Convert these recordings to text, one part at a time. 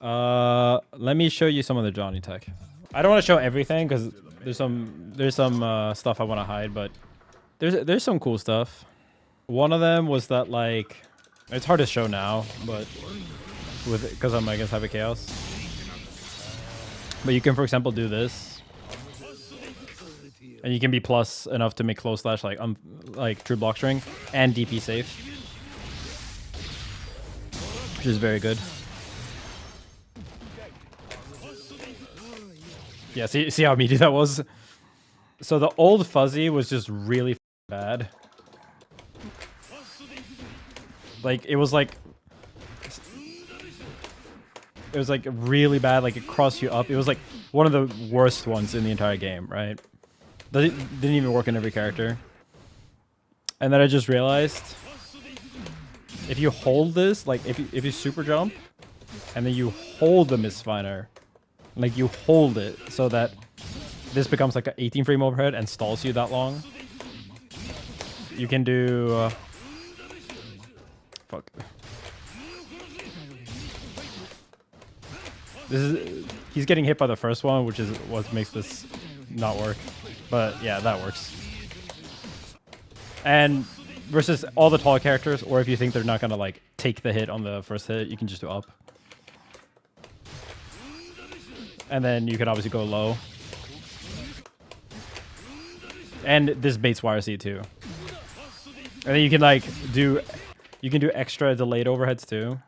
Let me show you some of the Johnny tech. I don't want to show everything because there's some stuff I want to hide, but there's some cool stuff. One of them was that, like, it's hard to show now, but because I'm against Hyper Chaos. But you can, for example, do this, and you can be plus enough to make close slash like true block string and DP safe, which is very good. Yeah, see how meaty that was? So the old Fuzzy was just really bad. Like, it was like really bad. Like, it crossed you up. It was like one of the worst ones in the entire game, right? Didn't even work in every character. And then I just realized, if you hold this, like if you super jump, and then you hold the Mistfiner, like you hold it so that this becomes like an 18 frame overhead and stalls you that long, you can do fuck. He's getting hit by the first one, which is what makes this not work. But yeah, that works. And versus all the tall characters, or if you think they're not gonna like take the hit on the first hit, you can just do up. And then you can obviously go low. And this baits YRC too. And then you can like do extra delayed overheads too.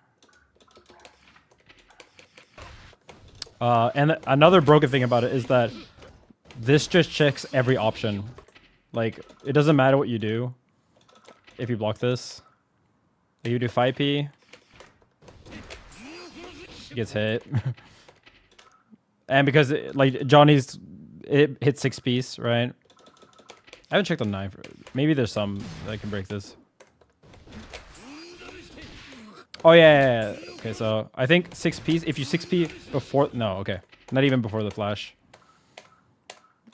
And another broken thing about it is that this just checks every option. Like, it doesn't matter what you do if you block this. If you do 5p, he gets hit. And because like Johnny's, it hits 6 piece, right? I haven't checked on 9. Maybe there's some that can break this. Oh yeah. Okay, so I think 6 piece. If you 6p before, no, okay, not even before the flash.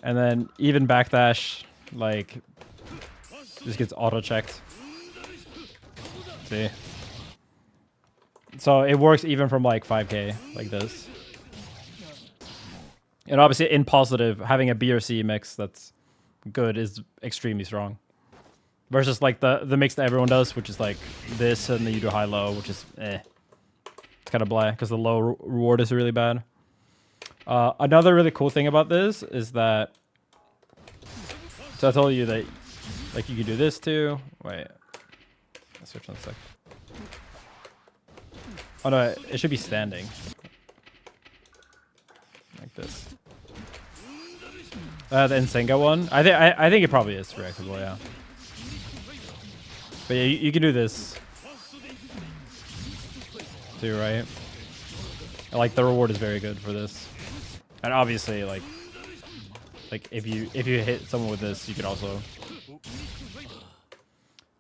And then even backdash, like, just gets auto checked. See? So it works even from like 5k, like this. And obviously in positive, having a B or C mix that's good is extremely strong. Versus like the mix that everyone does, which is like this, and then you do high-low, which is eh. It's kind of blah, because the low reward is really bad. Another really cool thing about this is that... So I told you that like you could do this too. Wait. Let's switch on a sec. Oh no, it should be standing. Like this. The Nsenga one? I think it probably is reactable, yeah. But yeah, you can do this too, right? Like, the reward is very good for this. And obviously, like if you hit someone with this, you can also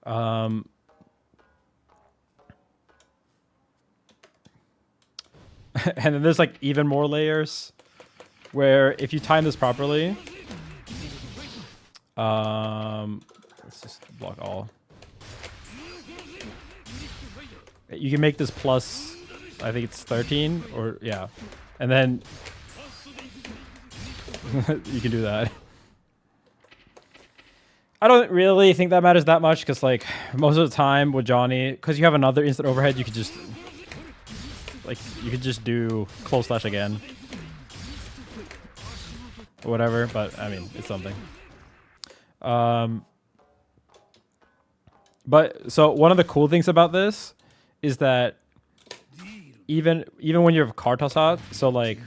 and then there's like even more layers where if you time this properly, let's just block all. You can make this plus, I think it's 13 or yeah, and then you can do that. I don't really think that matters that much because like most of the time with Johnny, because you have another instant overhead, you could just do close slash again or whatever. But I mean, it's something. But so one of the cool things about this is that even when you have card toss out, so like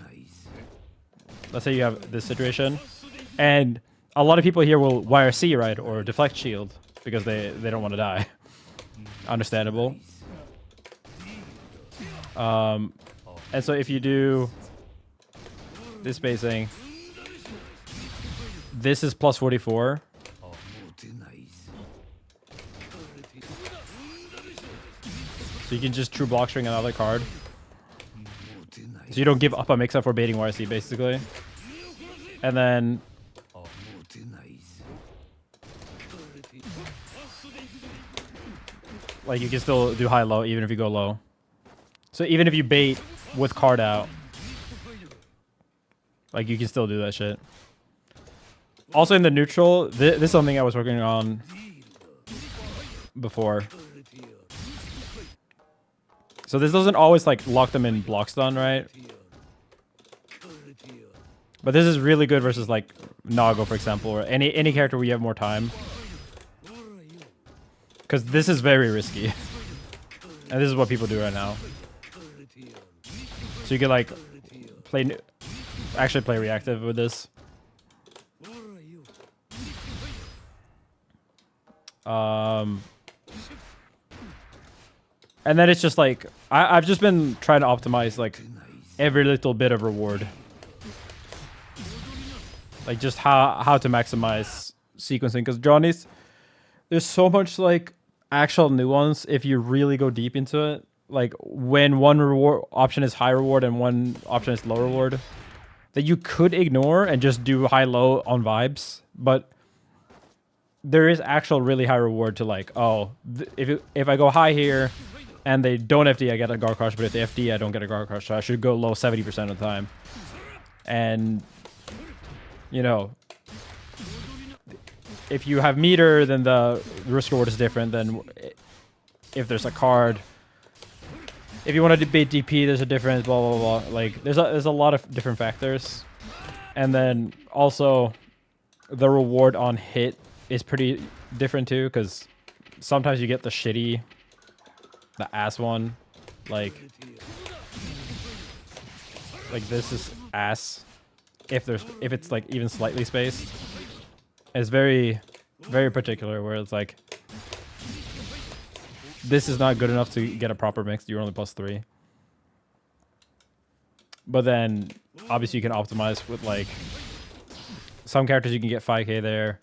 let's say you have this situation, and a lot of people here will YRC, right, or deflect shield because they don't want to die. Understandable. And so if you do this spacing, this is plus 44. So you can just true block string another card. So you don't give up a mix-up for baiting YRC, basically. And then... like, you can still do high-low even if you go low. So even if you bait with card out. Like, you can still do that shit. Also in the neutral, this is something I was working on before. So this doesn't always like lock them in block stun, right? But this is really good versus like Nago, for example, or any character where you have more time. Because this is very risky. And this is what people do right now. So you can like actually play reactive with this. And then it's just like I've just been trying to optimize like every little bit of reward, like just how to maximize sequencing. Because Johnny's, there's so much like actual nuance if you really go deep into it. Like when one reward option is high reward and one option is low reward, that you could ignore and just do high low on vibes, but there is actual really high reward to like, oh, if I go high here and they don't FD, I get a guard crush, but if they FD, I don't get a guard crush, so I should go low 70% of the time. And you know, if you have meter, then the risk reward is different than if there's a card. If you want to debate DP, there's a difference, blah, blah, blah. Like, there's a lot of different factors. And then also, the reward on hit is pretty different too, because sometimes you get the ass one. Like this is ass. If it's like even slightly spaced. It's very, very particular where it's like, this is not good enough to get a proper mix. You're only +3. But then, obviously, you can optimize with like some characters you can get 5k there.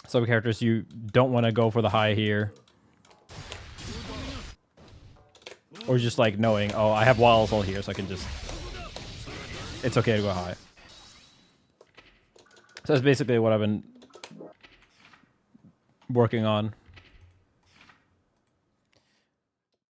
Some characters you don't want to go for the high here, or just like knowing, oh, I have Wild Assault here, so I can just. It's okay to go high. So that's basically what I've been working on.